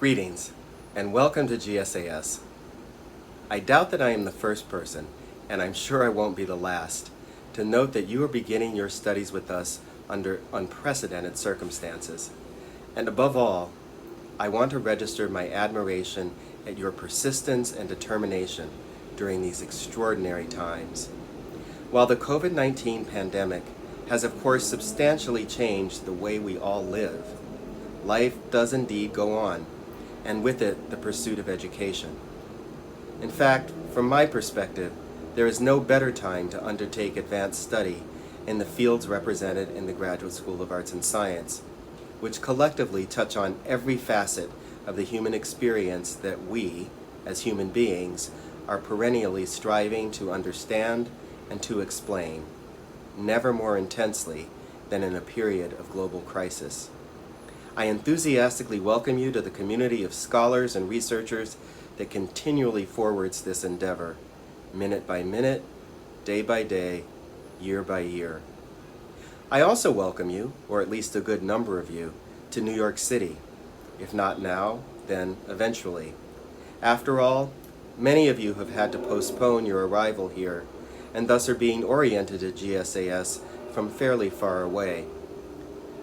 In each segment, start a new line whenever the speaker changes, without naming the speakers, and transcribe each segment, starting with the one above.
Greetings, and welcome to GSAS. I doubt that I am the first person, and I'm sure I won't be the last, to note that you are beginning your studies with us under unprecedented circumstances. And above all, I want to register my admiration at your persistence and determination during these extraordinary times. While the COVID-19 pandemic has of course substantially changed the way we all live, life does indeed go on, and with it the pursuit of education. In fact, from my perspective, there is no better time to undertake advanced study in the fields represented in the Graduate School of Arts and Science, which collectively touch on every facet of the human experience that we, as human beings, are perennially striving to understand and to explain, never more intensely than in a period of global crisis. I enthusiastically welcome you to the community of scholars and researchers that continually forwards this endeavor, minute by minute, day by day, year by year. I also welcome you, or at least a good number of you, to New York City. If not now, then eventually. After all, many of you have had to postpone your arrival here, and thus are being oriented to GSAS from fairly far away.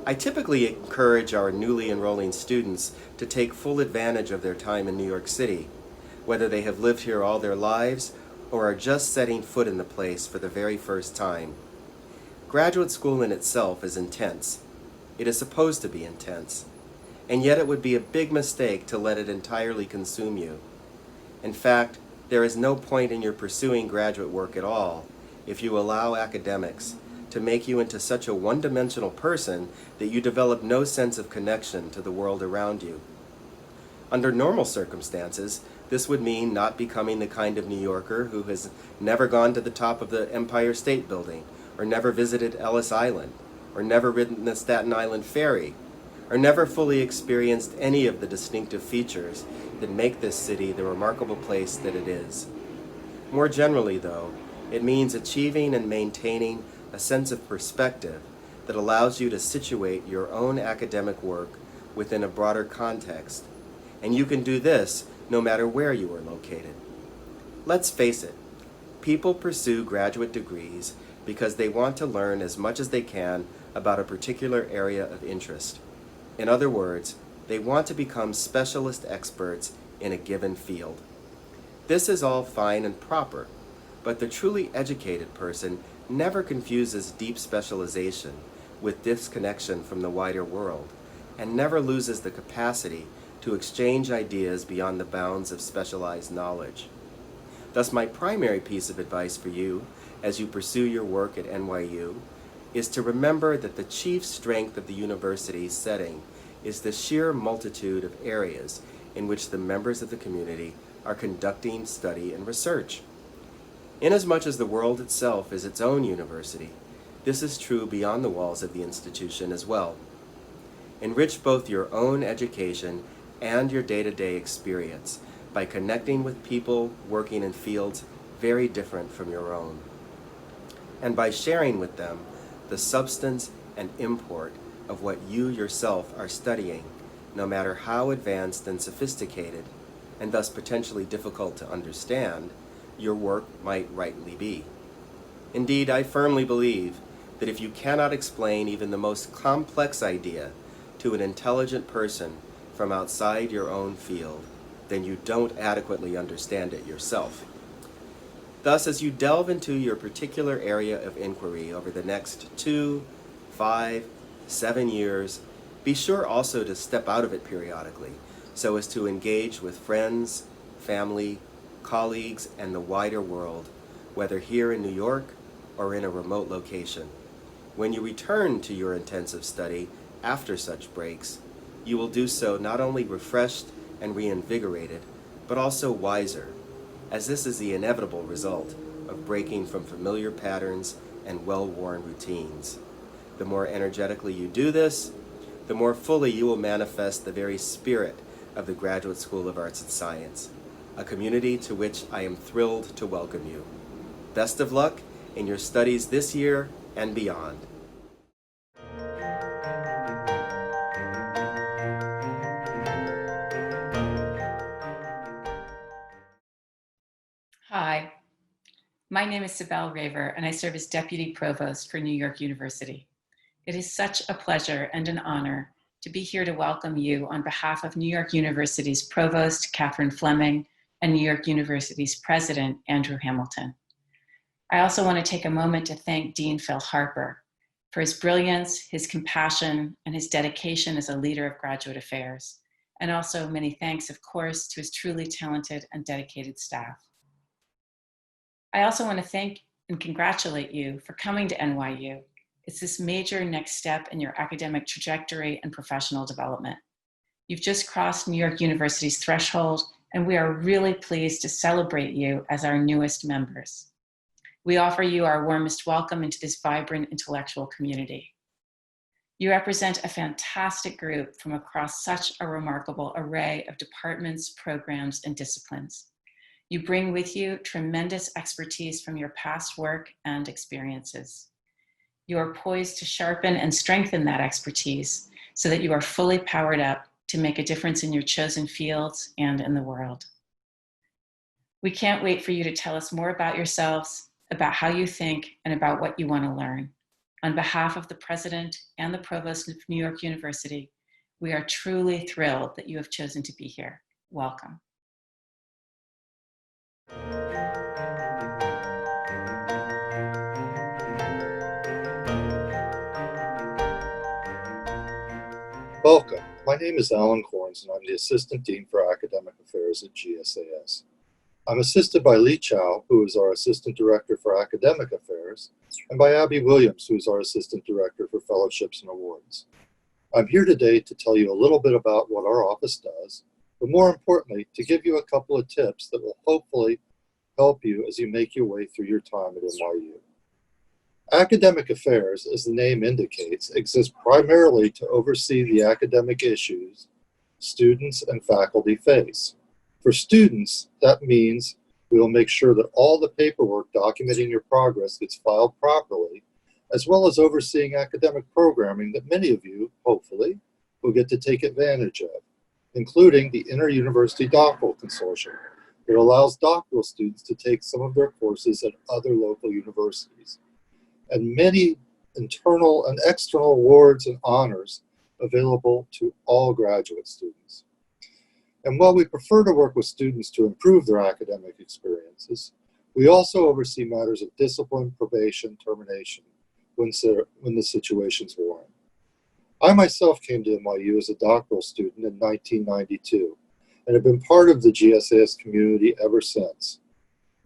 I typically encourage our newly enrolling students to take full advantage of their time in New York City, whether they have lived here all their lives or are just setting foot in the place for the very first time. Graduate school in itself is intense. It is supposed to be intense, and yet it would be a big mistake to let it entirely consume you. In fact, there is no point in your pursuing graduate work at all if you allow academics to make you into such a one-dimensional person that you develop no sense of connection to the world around you. Under normal circumstances, this would mean not becoming the kind of New Yorker who has never gone to the top of the Empire State Building, or never visited Ellis Island, or never ridden the Staten Island Ferry, or never fully experienced any of the distinctive features that make this city the remarkable place that it is. More generally, though, it means achieving and maintaining a sense of perspective that allows you to situate your own academic work within a broader context, and you can do this no matter where you are located. Let's face it, people pursue graduate degrees because they want to learn as much as they can about a particular area of interest. In other words, they want to become specialist experts in a given field. This is all fine and proper, but the truly educated person never confuses deep specialization with disconnection from the wider world, and never loses the capacity to exchange ideas beyond the bounds of specialized knowledge. Thus, my primary piece of advice for you as you pursue your work at NYU is to remember that the chief strength of the university's setting is the sheer multitude of areas in which the members of the community are conducting study and research. Inasmuch as the world itself is its own university, this is true beyond the walls of the institution as well. Enrich both your own education and your day-to-day experience by connecting with people working in fields very different from your own, and by sharing with them the substance and import of what you yourself are studying, no matter how advanced and sophisticated, and thus potentially difficult to understand, your work might rightly be. Indeed, I firmly believe that if you cannot explain even the most complex idea to an intelligent person from outside your own field, then you don't adequately understand it yourself. Thus, as you delve into your particular area of inquiry over the next 2, 5, 7 years, be sure also to step out of it periodically so as to engage with friends, family, colleagues, and the wider world, whether here in New York or in a remote location. When you return to your intensive study after such breaks, you will do so not only refreshed and reinvigorated, but also wiser, as this is the inevitable result of breaking from familiar patterns and well-worn routines. The more energetically you do this, the more fully you will manifest the very spirit of the Graduate School of Arts and Science, a community to which I am thrilled to welcome you. Best of luck in your studies this year and beyond.
My name is Sibel Raver, and I serve as Deputy Provost for New York University. It is such a pleasure and an honor to be here to welcome you on behalf of New York University's Provost, Catherine Fleming, and New York University's President, Andrew Hamilton. I also want to take a moment to thank Dean Phil Harper for his brilliance, his compassion, and his dedication as a leader of graduate affairs. And also many thanks, of course, to his truly talented and dedicated staff. I also want to thank and congratulate you for coming to NYU. It's this major next step in your academic trajectory and professional development. You've just crossed New York University's threshold, and we are really pleased to celebrate you as our newest members. We offer you our warmest welcome into this vibrant intellectual community. You represent a fantastic group from across such a remarkable array of departments, programs, and disciplines. You bring with you tremendous expertise from your past work and experiences. You are poised to sharpen and strengthen that expertise so that you are fully powered up to make a difference in your chosen fields and in the world. We can't wait for you to tell us more about yourselves, about how you think, and about what you want to learn. On behalf of the President and the Provost of New York University, we are truly thrilled that you have chosen to be here. Welcome.
Welcome. My name is Alan Corns, and I'm the Assistant Dean for Academic Affairs at GSAS. I'm assisted by Lee Chow, who is our Assistant Director for Academic Affairs, and by Abby Williams, who is our Assistant Director for Fellowships and Awards. I'm here today to tell you a little bit about what our office does, but more importantly, to give you a couple of tips that will hopefully help you as you make your way through your time at NYU. Academic Affairs, as the name indicates, exists primarily to oversee the academic issues students and faculty face. For students, that means we will make sure that all the paperwork documenting your progress gets filed properly, as well as overseeing academic programming that many of you, hopefully, will get to take advantage of, including the Inter-University Doctoral Consortium that allows doctoral students to take some of their courses at other local universities, and many internal and external awards and honors available to all graduate students. And while we prefer to work with students to improve their academic experiences, we also oversee matters of discipline, probation, termination when the situations warrant. I myself came to NYU as a doctoral student in 1992 and have been part of the GSAS community ever since.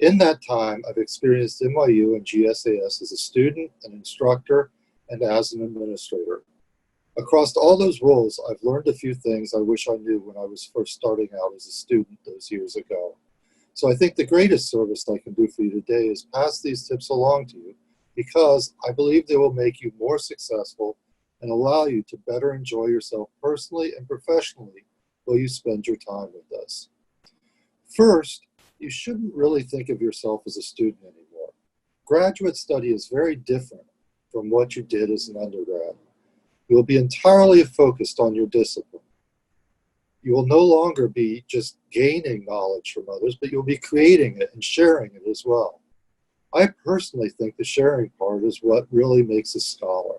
In that time, I've experienced NYU and GSAS as a student, an instructor, and as an administrator. Across all those roles, I've learned a few things I wish I knew when I was first starting out as a student those years ago. So I think the greatest service I can do for you today is pass these tips along to you because I believe they will make you more successful and allow you to better enjoy yourself personally and professionally while you spend your time with us. First, you shouldn't really think of yourself as a student anymore. Graduate study is very different from what you did as an undergrad. You will be entirely focused on your discipline. You will no longer be just gaining knowledge from others, but you'll be creating it and sharing it as well. I personally think the sharing part is what really makes a scholar.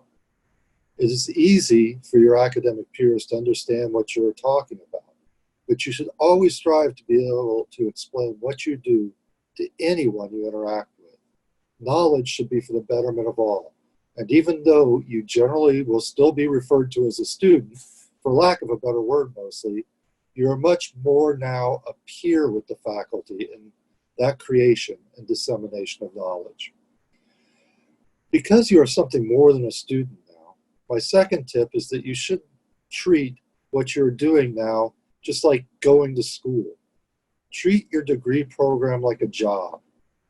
It is easy for your academic peers to understand what you're talking about, but you should always strive to be able to explain what you do to anyone you interact with. Knowledge should be for the betterment of all. And even though you generally will still be referred to as a student, for lack of a better word mostly, you're much more now a peer with the faculty in that creation and dissemination of knowledge. Because you are something more than a student now, my second tip is that you should treat what you're doing now just like going to school. Treat your degree program like a job.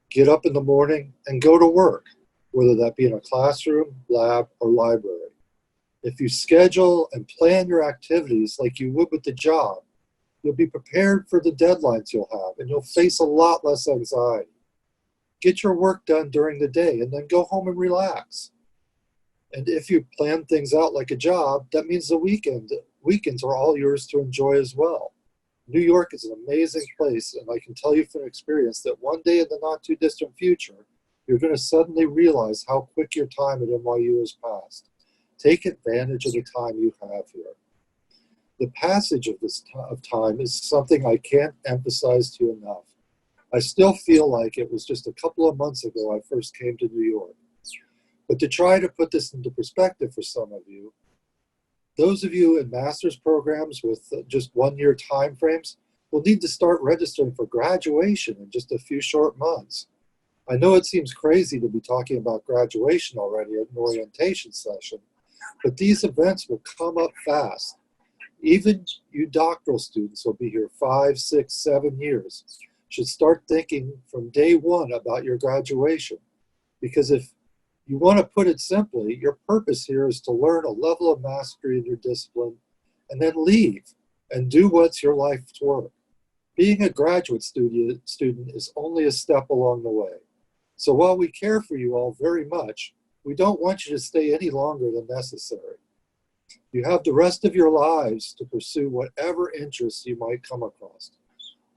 Get up in the morning and go to work, whether that be in a classroom, lab, or library. If you schedule and plan your activities like you would with the job, you'll be prepared for the deadlines you'll have, and you'll face a lot less anxiety. Get your work done during the day, and then go home and relax. And if you plan things out like a job, that means the weekends are all yours to enjoy as well. New York is an amazing place, and I can tell you from experience that one day in the not too distant future, you're going to suddenly realize how quick your time at NYU has passed. Take advantage of the time you have here. The passage of time is something I can't emphasize to you enough. I still feel like it was just a couple of months ago I first came to New York. But to try to put this into perspective for some of you, those of you in master's programs with just 1 year time frames will need to start registering for graduation in just a few short months. I know it seems crazy to be talking about graduation already at an orientation session, but these events will come up fast. Even you doctoral students will be here 5, 6, 7 years. Should start thinking from day one about your graduation. Because if you want to put it simply, your purpose here is to learn a level of mastery in your discipline and then leave and do what's your life's work. Being a graduate student is only a step along the way. So while we care for you all very much, we don't want you to stay any longer than necessary. You have the rest of your lives to pursue whatever interests you might come across.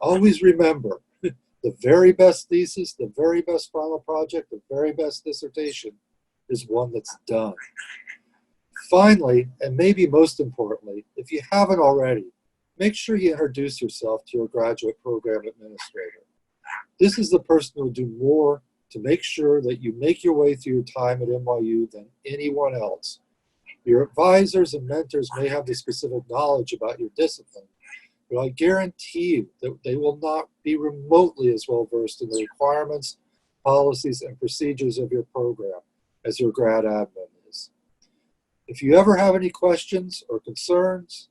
Always remember, the very best thesis, the very best final project, the very best dissertation is one that's done. Finally, and maybe most importantly, if you haven't already, make sure you introduce yourself to your graduate program administrator. This is the person who will do more to make sure that you make your way through your time at NYU than anyone else. Your advisors and mentors may have the specific knowledge about your discipline, but I guarantee you that they will not be remotely as well versed in the requirements, policies, and procedures of your program as your grad admin is. If you ever have any questions or concerns,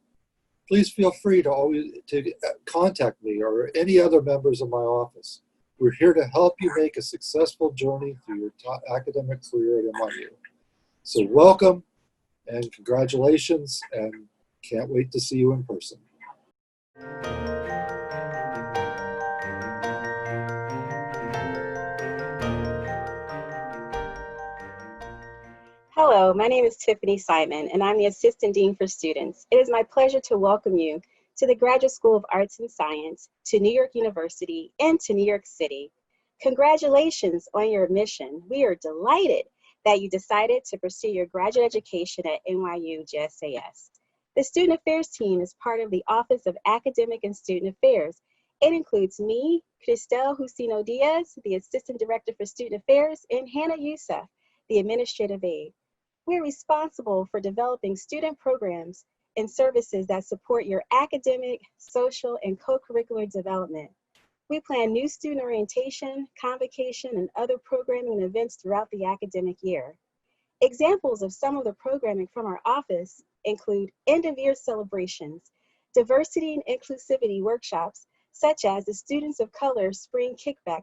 please feel free to contact me or any other members of my office. We're here to help you make a successful journey through your academic career at NYU. So welcome and congratulations, and can't wait to see you in person.
Hello, my name is Tiffany Simon, and I'm the Assistant Dean for Students. It is my pleasure to welcome you to the Graduate School of Arts and Science, to New York University, and to New York City. Congratulations on your admission. We are delighted that you decided to pursue your graduate education at NYU GSAS. The Student Affairs team is part of the Office of Academic and Student Affairs. It includes me, Cristel Jusino Diaz, the Assistant Director for Student Affairs, and Hannah Youssef, the Administrative Aide. We're responsible for developing student programs and services that support your academic, social, and co-curricular development. We plan new student orientation, convocation, and other programming and events throughout the academic year. Examples of some of the programming from our office include end-of-year celebrations, diversity and inclusivity workshops, such as the Students of Color Spring Kickback,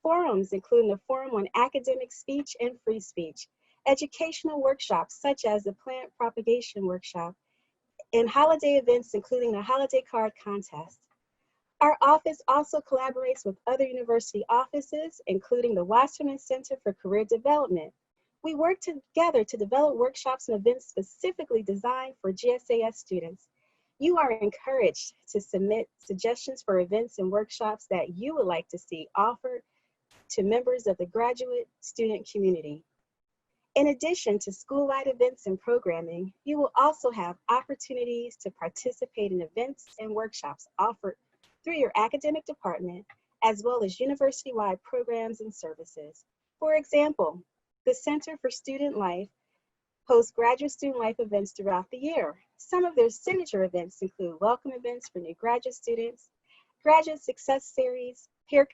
forums including the Forum on Academic Speech and Free Speech, educational workshops such as the Plant Propagation Workshop, and holiday events including the Holiday Card Contest. Our office also collaborates with other university offices, including the Wasserman Center for Career Development. We work together to develop workshops and events specifically designed for GSAS students. You are encouraged to submit suggestions for events and workshops that you would like to see offered to members of the graduate student community. In addition to school-wide events and programming, you will also have opportunities to participate in events and workshops offered through your academic department, as well as university-wide programs and services. For example, the Center for Student Life hosts graduate student life events throughout the year. Some of their signature events include welcome events for new graduate students, graduate success series, peer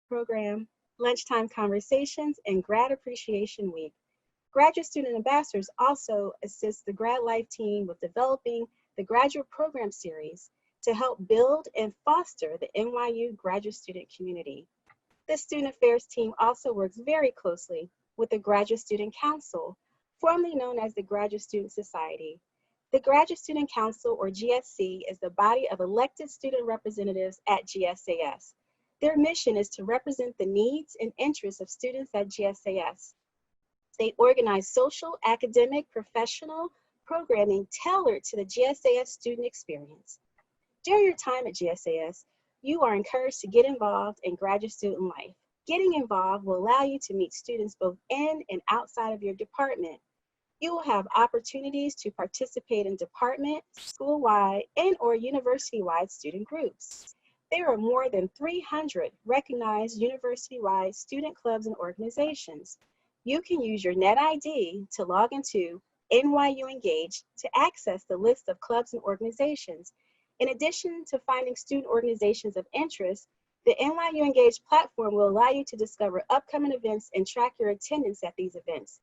program, lunchtime conversations, and grad appreciation week. Graduate student ambassadors also assist the Grad Life team with developing the graduate program series to help build and foster the NYU graduate student community. The Student Affairs team also works very closely with the Graduate Student Council, formerly known as the Graduate Student Society. The Graduate Student Council, or GSC, is the body of elected student representatives at GSAS. Their mission is to represent the needs and interests of students at GSAS. They organize social, academic, professional programming tailored to the GSAS student experience. During your time at GSAS, you are encouraged to get involved in graduate student life. Getting involved will allow you to meet students both in and outside of your department. You will have opportunities to participate in department, school-wide, and/or university-wide student groups. There are more than 300 recognized university-wide student clubs and organizations. You can use your NetID to log into NYU Engage to access the list of clubs and organizations. In addition to finding student organizations of interest, the NYU Engage platform will allow you to discover upcoming events and track your attendance at these events.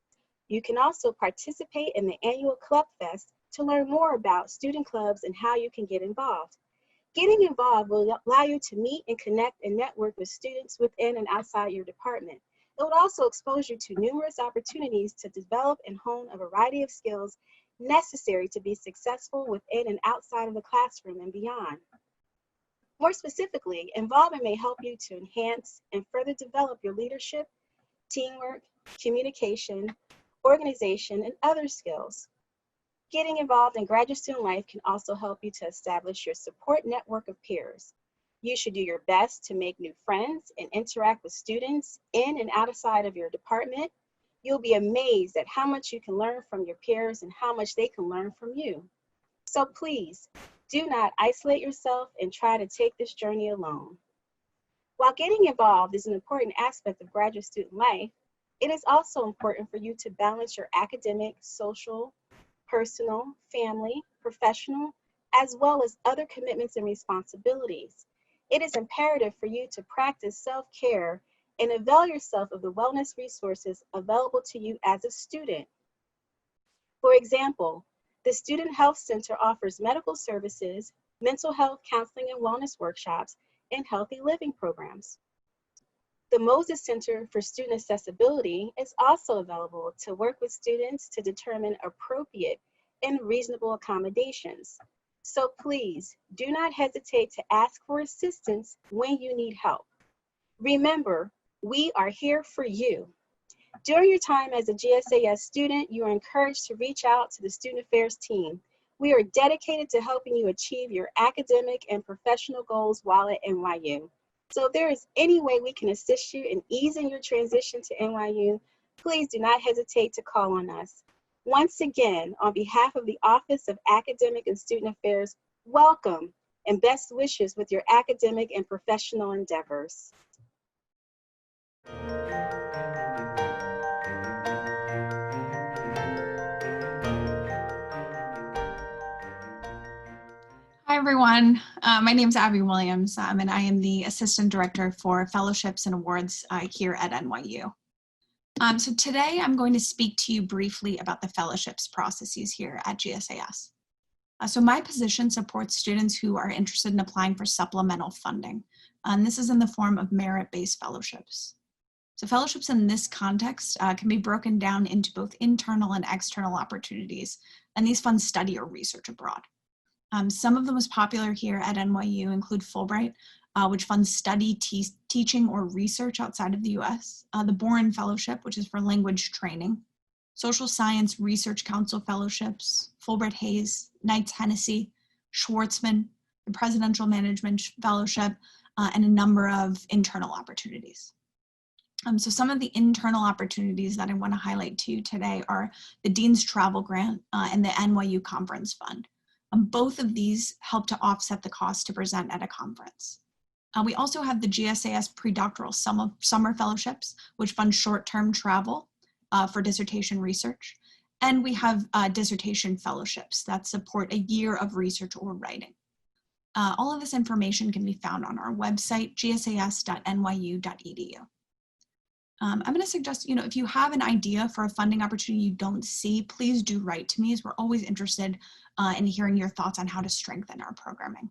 You can also participate in the annual Club Fest to learn more about student clubs and how you can get involved. Getting involved will allow you to meet and connect and network with students within and outside your department. It will also expose you to numerous opportunities to develop and hone a variety of skills necessary to be successful within and outside of the classroom and beyond. More specifically, involvement may help you to enhance and further develop your leadership, teamwork, communication, organization, and other skills. Getting involved in graduate student life can also help you to establish your support network of peers. You should do your best to make new friends and interact with students in and outside of your department. You'll be amazed at how much you can learn from your peers and how much they can learn from you. So please, do not isolate yourself and try to take this journey alone. While getting involved is an important aspect of graduate student life, it is also important for you to balance your academic, social, personal, family, professional, as well as other commitments and responsibilities. It is imperative for you to practice self-care and avail yourself of the wellness resources available to you as a student. For example, the Student Health Center offers medical services, mental health counseling and wellness workshops, and healthy living programs. The Moses Center for Student Accessibility is also available to work with students to determine appropriate and reasonable accommodations. So please, do not hesitate to ask for assistance when you need help. Remember, we are here for you. During your time as a GSAS student, you are encouraged to reach out to the Student Affairs team. We are dedicated to helping you achieve your academic and professional goals while at NYU. So if there is any way we can assist you in easing your transition to NYU, please do not hesitate to call on us. Once again, on behalf of the Office of Academic and Student Affairs, welcome and best wishes with your academic and professional endeavors.
Hi, everyone. My name is Abby Williams, and I am the Assistant Director for Fellowships and Awards here at NYU. So today I'm going to speak to you briefly about the fellowships processes here at GSAS. So my position supports students who are interested in applying for supplemental funding, and this is in the form of merit-based fellowships. So fellowships in this context can be broken down into both internal and external opportunities, and these fund study or research abroad. Some of the most popular here at NYU include Fulbright, which funds study, teaching, or research outside of the US, the Boren Fellowship, which is for language training, Social Science Research Council Fellowships, Fulbright Hayes, Knights Hennessy, Schwartzman, the Presidential Management Fellowship, and a number of internal opportunities. So some of the internal opportunities that I want to highlight to you today are the Dean's Travel Grant and the NYU Conference Fund. Both of these help to offset the cost to present at a conference. We also have the GSAS Predoctoral Summer Fellowships, which fund short-term travel for dissertation research. And we have dissertation fellowships that support a year of research or writing. All of this information can be found on our website, gsas.nyu.edu. I'm going to suggest, if you have an idea for a funding opportunity you don't see, please do write to me, as we're always interested in hearing your thoughts on how to strengthen our programming.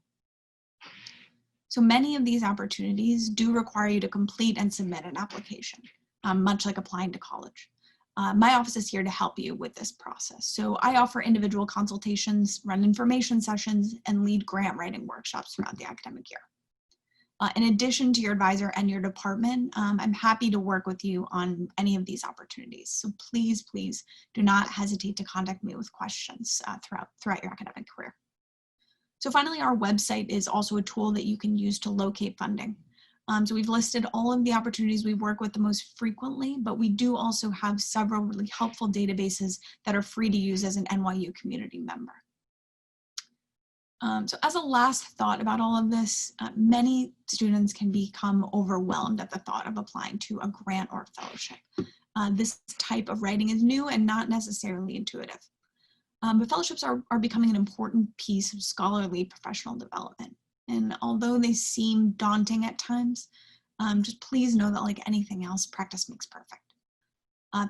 So many of these opportunities do require you to complete and submit an application, much like applying to college. My office is here to help you with this process. So I offer individual consultations, run information sessions, and lead grant writing workshops throughout the academic year. In addition to your advisor and your department, I'm happy to work with you on any of these opportunities. So please, please do not hesitate to contact me with questions throughout your academic career. So finally, our website is also a tool that you can use to locate funding. So we've listed all of the opportunities we work with the most frequently, but we do also have several really helpful databases that are free to use as an NYU community member. So as a last thought about all of this, many students can become overwhelmed at the thought of applying to a grant or fellowship. This type of writing is new and not necessarily intuitive. But fellowships are becoming an important piece of scholarly professional development. And although they seem daunting at times, just please know that like anything else, practice makes perfect.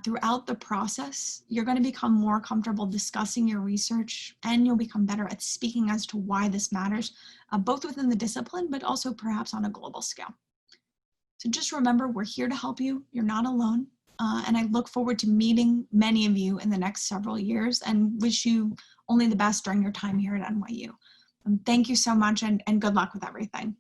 Throughout the process, you're going to become more comfortable discussing your research, and you'll become better at speaking as to why this matters, both within the discipline, but also perhaps on a global scale. So just remember, we're here to help you. You're not alone. And I look forward to meeting many of you in the next several years and wish you only the best during your time here at NYU. Thank you so much and good luck with everything.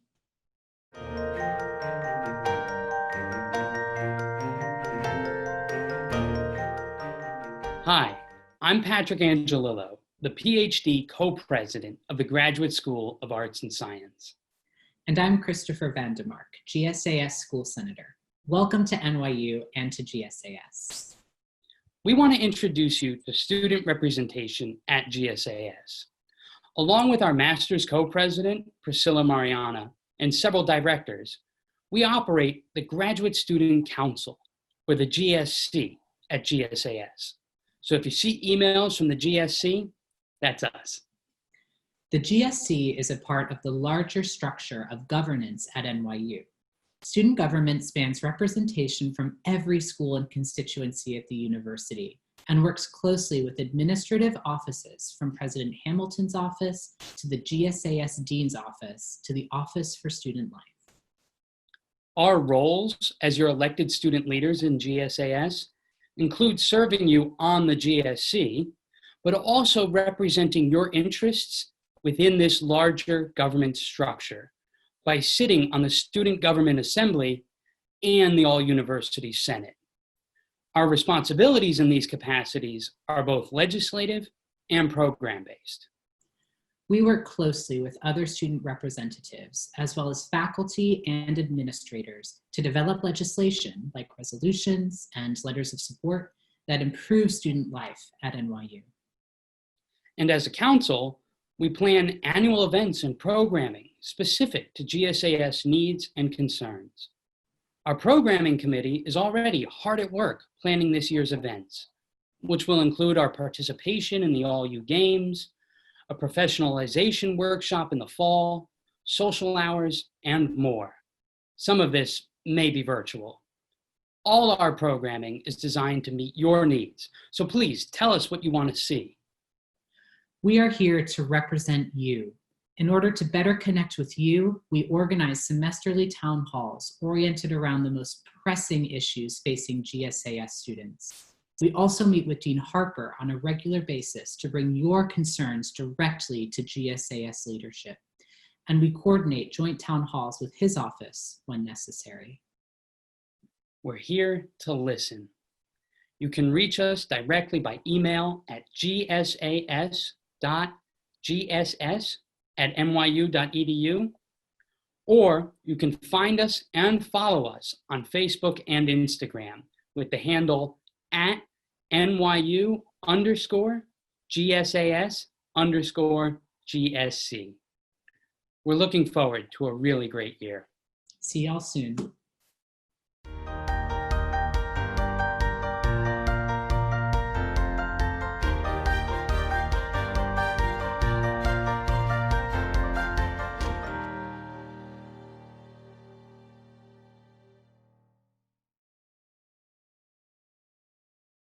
Hi, I'm Patrick Angelillo, the PhD co-president of the Graduate School of Arts and Science.
And I'm Christopher Vandemark, GSAS School Senator. Welcome to NYU and to GSAS.
We want to introduce you to student representation at GSAS. Along with our master's co-president, Priscilla Mariana, and several directors, we operate the Graduate Student Council, or the GSC, at GSAS. So if you see emails from the GSC, that's us.
The GSC is a part of the larger structure of governance at NYU. Student government spans representation from every school and constituency at the university and works closely with administrative offices from President Hamilton's office to the GSAS Dean's office to the Office for Student Life.
Our roles as your elected student leaders in GSAS include serving you on the GSC, but also representing your interests within this larger government structure by sitting on the Student Government Assembly and the All-University Senate. Our responsibilities in these capacities are both legislative and program-based.
We work closely with other student representatives, as well as faculty and administrators, to develop legislation like resolutions and letters of support that improve student life at NYU.
And as a council, we plan annual events and programming specific to GSAS needs and concerns. Our programming committee is already hard at work planning this year's events, which will include our participation in the All-U Games, a professionalization workshop in the fall, social hours, and more. Some of this may be virtual. All our programming is designed to meet your needs, so please tell us what you want to see.
We are here to represent you. In order to better connect with you, we organize semesterly town halls oriented around the most pressing issues facing GSAS students. We also meet with Dean Harper on a regular basis to bring your concerns directly to GSAS leadership, and we coordinate joint town halls with his office when necessary.
We're here to listen. You can reach us directly by email at gsas.gss@nyu.edu, or you can find us and follow us on Facebook and Instagram with the handle @NYU_GSAS_GSC. We're looking forward to a really great year.
See y'all soon.